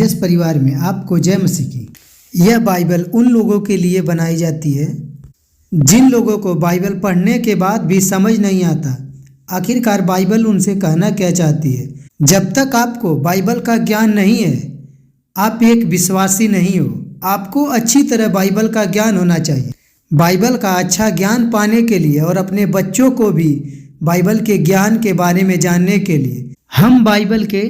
Jesus परिवार में आपको जय मसीह की। यह बाइबल उन लोगों के लिए बनाई जाती है जिन लोगों को बाइबल पढ़ने के बाद भी समझ नहीं आता आखिरकार बाइबल उनसे कहना क्या चाहती है। जब तक आपको बाइबल का ज्ञान नहीं है, आप एक विश्वासी नहीं हो। आपको अच्छी तरह बाइबल का ज्ञान होना चाहिए। बाइबल का अच्छा ज्ञान पाने के लिए और अपने बच्चों को भी बाइबल के ज्ञान के बारे में जानने के लिए हम बाइबल के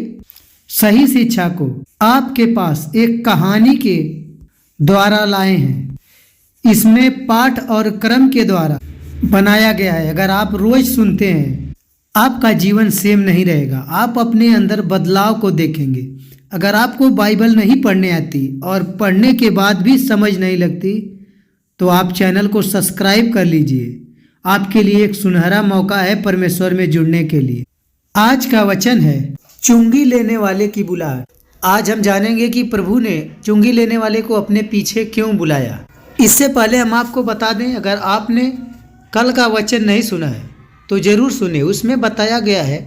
सही शिक्षा को आपके पास एक कहानी के द्वारा लाए हैं। इसमें पाठ और क्रम के द्वारा बनाया गया है। अगर आप रोज सुनते हैं, आपका जीवन सेम नहीं रहेगा। आप अपने अंदर बदलाव को देखेंगे। अगर आपको बाइबल नहीं पढ़ने आती और पढ़ने के बाद भी समझ नहीं लगती, तो आप चैनल को सब्सक्राइब कर लीजिए। आपके लिए एक सुनहरा मौका है परमेश्वर में जुड़ने के लिए। आज का वचन है चुंगी लेने वाले की बुलाहट। आज हम जानेंगे कि प्रभु ने चुंगी लेने वाले को अपने पीछे क्यों बुलाया। इससे पहले हम आपको बता दें, अगर आपने कल का वचन नहीं सुना है तो ज़रूर सुने। उसमें बताया गया है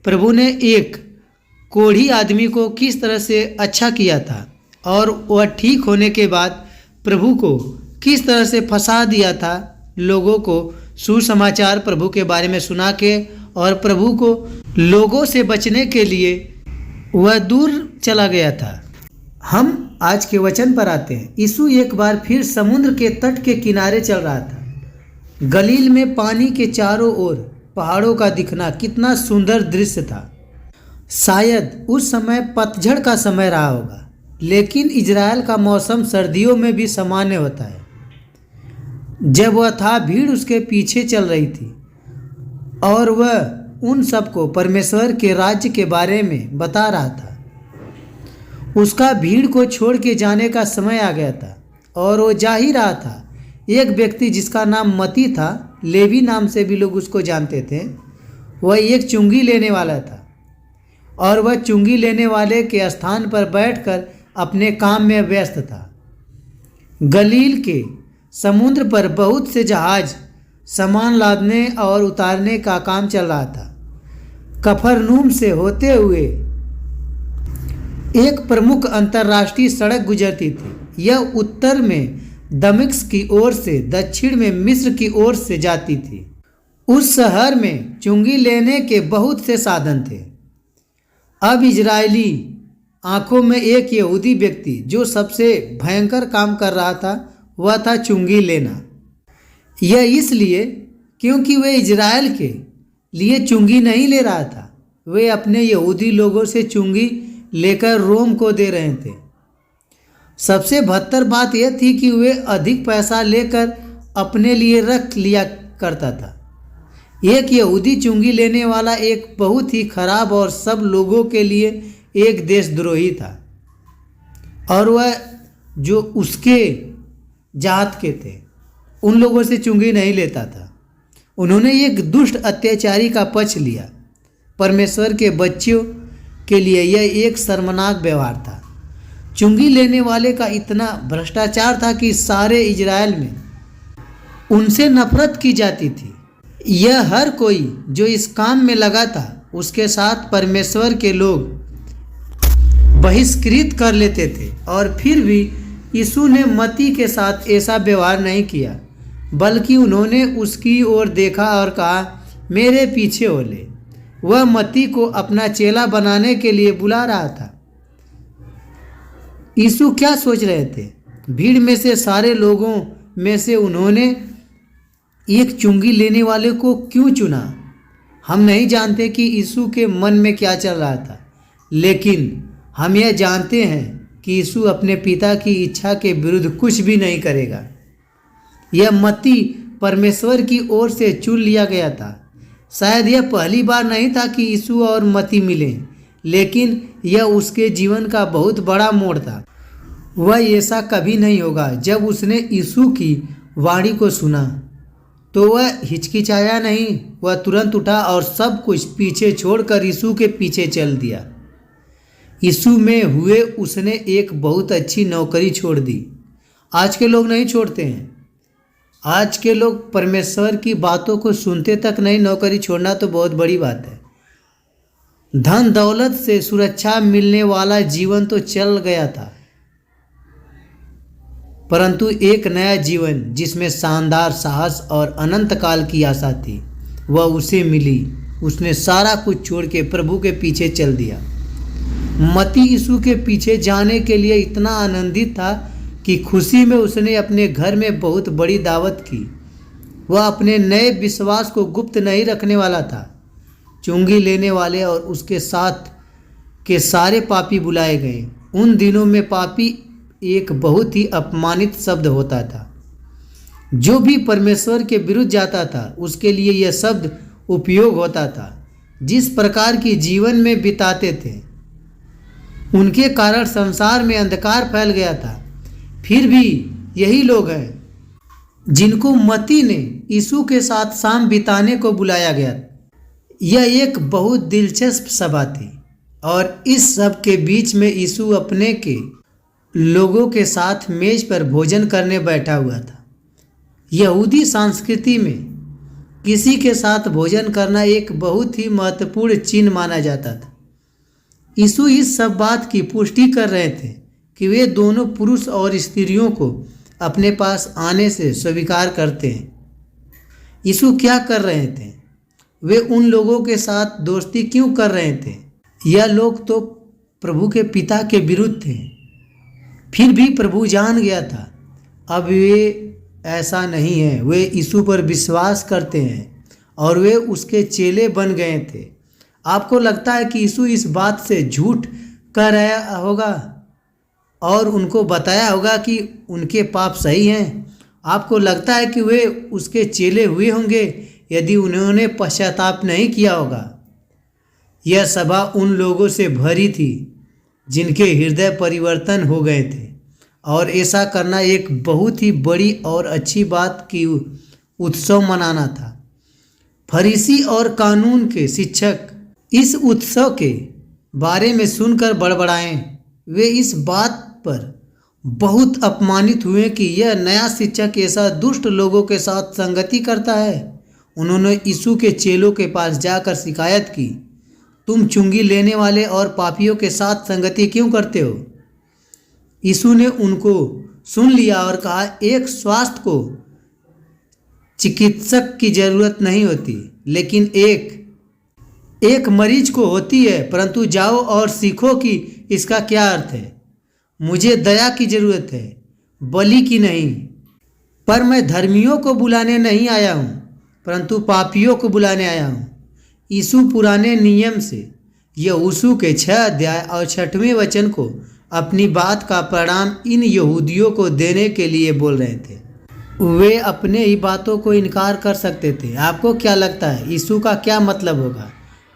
प्रभु ने एक कोढ़ी आदमी को किस तरह से अच्छा किया था और वह ठीक होने के बाद प्रभु को किस तरह से फंसा दिया था। लोगों को सुसमाचार प्रभु के बारे में सुना के और प्रभु को लोगों से बचने के लिए वह दूर चला गया था। हम आज के वचन पर आते हैं। यीशु एक बार फिर समुद्र के तट के किनारे चल रहा था। गलील में पानी के चारों ओर पहाड़ों का दिखना कितना सुंदर दृश्य था। शायद उस समय पतझड़ का समय रहा होगा, लेकिन इजराइल का मौसम सर्दियों में भी सामान्य होता है। जब वह था, भीड़ उसके पीछे चल रही थी और वह उन सबको परमेश्वर के राज्य के बारे में बता रहा था। उसका भीड़ को छोड़ के जाने का समय आ गया था और वो जा ही रहा था। एक व्यक्ति जिसका नाम मती था, लेवी नाम से भी लोग उसको जानते थे, वह एक चुंगी लेने वाला था और वह चुंगी लेने वाले के स्थान पर बैठकर अपने काम में व्यस्त था। गलील के समुद्र पर बहुत से जहाज सामान लादने और उतारने का काम चल रहा था। कफरनहूम से होते हुए एक प्रमुख अंतर्राष्ट्रीय सड़क गुजरती थी। यह उत्तर में दमिश्क की ओर से दक्षिण में मिस्र की ओर से जाती थी। उस शहर में चुंगी लेने के बहुत से साधन थे। अब इजरायली आंखों में एक यहूदी व्यक्ति जो सबसे भयंकर काम कर रहा था, वह था चुंगी लेना। यह इसलिए क्योंकि वे इजराइल के लिए चुंगी नहीं ले रहा था, वे अपने यहूदी लोगों से चुंगी लेकर रोम को दे रहे थे। सबसे बदतर बात यह थी कि वे अधिक पैसा लेकर अपने लिए रख लिया करता था। एक यहूदी चुंगी लेने वाला एक बहुत ही खराब और सब लोगों के लिए एक देशद्रोही था और वह जो उसके जात के थे उन लोगों से चुंगी नहीं लेता था। उन्होंने एक दुष्ट अत्याचारी का पक्ष लिया। परमेश्वर के बच्चों के लिए यह एक शर्मनाक व्यवहार था। चुंगी लेने वाले का इतना भ्रष्टाचार था कि सारे इजराइल में उनसे नफरत की जाती थी। यह हर कोई जो इस काम में लगा था उसके साथ परमेश्वर के लोग बहिष्कृत कर लेते थे। और फिर भी यीशु ने मती के साथ ऐसा व्यवहार नहीं किया, बल्कि उन्होंने उसकी ओर देखा और कहा, मेरे पीछे हो ले। वह मती को अपना चेला बनाने के लिए बुला रहा था। यीशु क्या सोच रहे थे? भीड़ में से सारे लोगों में से उन्होंने एक चुंगी लेने वाले को क्यों चुना? हम नहीं जानते कि यीशु के मन में क्या चल रहा था, लेकिन हम यह जानते हैं कि यीशु अपने पिता की इच्छा के विरुद्ध कुछ भी नहीं करेगा। यह मती परमेश्वर की ओर से चुन लिया गया था। शायद यह पहली बार नहीं था कि यीशु और मती मिले, लेकिन यह उसके जीवन का बहुत बड़ा मोड़ था। वह ऐसा कभी नहीं होगा। जब उसने यीशु की वाणी को सुना तो वह हिचकिचाया नहीं। वह तुरंत उठा और सब कुछ पीछे छोड़कर यीशु के पीछे चल दिया। यीशु में हुए उसने एक बहुत अच्छी नौकरी छोड़ दी। आज के लोग नहीं छोड़ते हैं। आज के लोग परमेश्वर की बातों को सुनते तक नहीं। नौकरी छोड़ना तो बहुत बड़ी बात है। धन दौलत से सुरक्षा मिलने वाला जीवन तो चल गया था, परंतु एक नया जीवन जिसमें शानदार साहस और अनंत काल की आशा थी वह उसे मिली। उसने सारा कुछ छोड़ के प्रभु के पीछे चल दिया। मती यीशु के पीछे जाने के लिए इतना आनंदित था कि खुशी में उसने अपने घर में बहुत बड़ी दावत की। वह अपने नए विश्वास को गुप्त नहीं रखने वाला था। चुंगी लेने वाले और उसके साथ के सारे पापी बुलाए गए। उन दिनों में पापी एक बहुत ही अपमानित शब्द होता था। जो भी परमेश्वर के विरुद्ध जाता था उसके लिए यह शब्द उपयोग होता था। जिस प्रकार की जीवन में बिताते थे उनके कारण संसार में अंधकार फैल गया था। फिर भी यही लोग हैं जिनको मती ने यीशु के साथ शाम बिताने को बुलाया गया। यह एक बहुत दिलचस्प सभा थी और इस सब के बीच में यीशु अपने के लोगों के साथ मेज पर भोजन करने बैठा हुआ था। यहूदी संस्कृति में किसी के साथ भोजन करना एक बहुत ही महत्वपूर्ण चिन्ह माना जाता था। यीशु इस सब बात की पुष्टि कर रहे थे कि वे दोनों पुरुष और स्त्रियों को अपने पास आने से स्वीकार करते हैं। यीशु क्या कर रहे थे? वे उन लोगों के साथ दोस्ती क्यों कर रहे थे? यह लोग तो प्रभु के पिता के विरुद्ध थे। फिर भी प्रभु जान गया था अब वे ऐसा नहीं है। वे यीशु पर विश्वास करते हैं और वे उसके चेले बन गए थे। आपको लगता है कि यीशु इस बात से झूठ कह रहा होगा और उनको बताया होगा कि उनके पाप सही हैं? आपको लगता है कि वे उसके चेले हुए होंगे यदि उन्होंने पश्चाताप नहीं किया होगा? यह सभा उन लोगों से भरी थी जिनके हृदय परिवर्तन हो गए थे और ऐसा करना एक बहुत ही बड़ी और अच्छी बात की उत्सव मनाना था। फरीसी और कानून के शिक्षक इस उत्सव के बारे में सुनकर बड़बड़ाएं। वे इस बात पर बहुत अपमानित हुए कि यह नया शिक्षक ऐसा दुष्ट लोगों के साथ संगति करता है। उन्होंने यीशु के चेलों के पास जाकर शिकायत की, तुम चुंगी लेने वाले और पापियों के साथ संगति क्यों करते हो? यीशु ने उनको सुन लिया और कहा, एक स्वास्थ्य को चिकित्सक की जरूरत नहीं होती, लेकिन एक मरीज को होती है। परंतु जाओ और सीखो कि इसका क्या अर्थ है। मुझे दया की जरूरत है, बलि की नहीं। पर मैं धर्मियों को बुलाने नहीं आया हूँ, परंतु पापियों को बुलाने आया हूँ। यीशु पुराने नियम से यहोशू के 6 अध्याय और 6वें वचन को अपनी बात का परिणाम इन यहूदियों को देने के लिए बोल रहे थे। वे अपने ही बातों को इनकार कर सकते थे। आपको क्या लगता है यीशु का क्या मतलब होगा?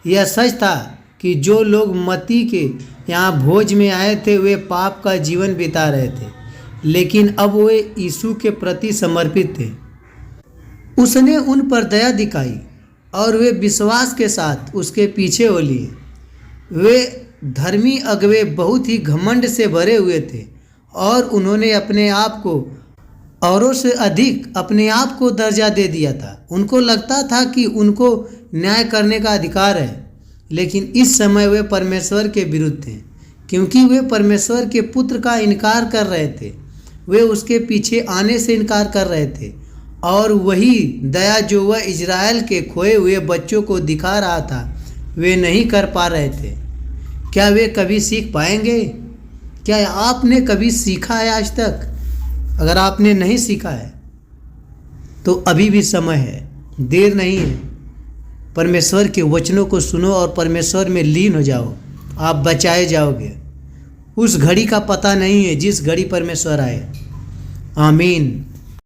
यह सच था कि जो लोग मती के यहाँ भोज में आए थे वे पाप का जीवन बिता रहे थे, लेकिन अब वे यीशु के प्रति समर्पित थे। उसने उन पर दया दिखाई और वे विश्वास के साथ उसके पीछे हो लिए। वे धर्मी अगुवे बहुत ही घमंड से भरे हुए थे और उन्होंने अपने आप को औरों से अधिक अपने आप को दर्जा दे दिया था। उनको लगता था कि उनको न्याय करने का अधिकार है, लेकिन इस समय वे परमेश्वर के विरुद्ध थे क्योंकि वे परमेश्वर के पुत्र का इनकार कर रहे थे। वे उसके पीछे आने से इनकार कर रहे थे और वही दया जो वह इजराइल के खोए हुए बच्चों को दिखा रहा था वे नहीं कर पा रहे थे। क्या वे कभी सीख पाएंगे? क्या आपने कभी सीखा है आज तक? अगर आपने नहीं सीखा है तो अभी भी समय है, देर नहीं है। परमेश्वर के वचनों को सुनो और परमेश्वर में लीन हो जाओ, आप बचाए जाओगे। उस घड़ी का पता नहीं है जिस घड़ी परमेश्वर आए। आमीन।